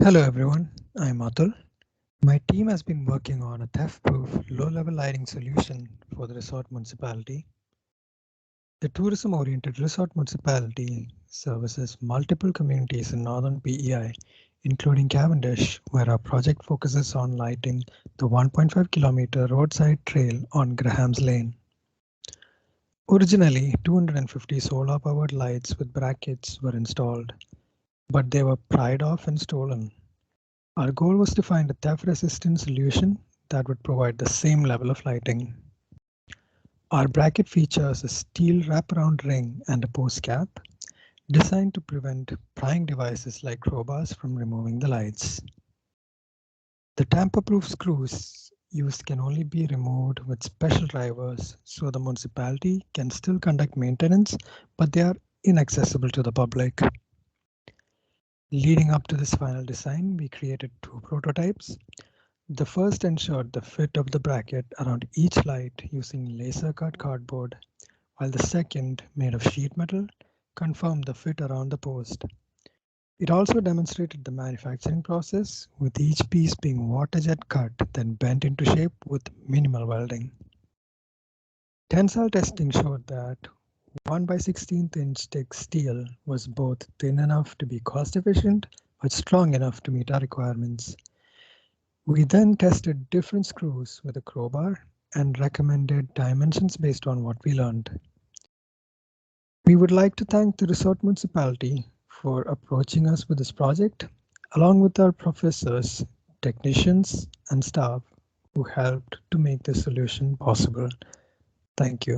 Hello everyone, I'm Athul. My team has been working on a theft-proof low-level lighting solution for the resort municipality. The tourism-oriented resort municipality services multiple communities in northern PEI, including Cavendish, where our project focuses on lighting the 1.5-kilometer roadside trail on Graham's Lane. Originally, 250 solar-powered lights with brackets were installed, but they were pried off and stolen. Our goal was to find a theft-resistant solution that would provide the same level of lighting. Our bracket features a steel wraparound ring and a post cap, designed to prevent prying devices like crowbars from removing the lights. The tamper-proof screws used can only be removed with special drivers, so the municipality can still conduct maintenance, but they are inaccessible to the public. Leading up to this final design, we created two prototypes. The first ensured the fit of the bracket around each light using laser cut cardboard, while the second, made of sheet metal, confirmed the fit around the post. It also demonstrated the manufacturing process, with each piece being water jet cut, then bent into shape with minimal welding. Tensile testing showed that 1 by 16th inch thick steel was both thin enough to be cost efficient, but strong enough to meet our requirements. We then tested different screws with a crowbar and recommended dimensions based on what we learned. We would like to thank the resort municipality for approaching us with this project, along with our professors, technicians, and staff who helped to make this solution possible. Thank you.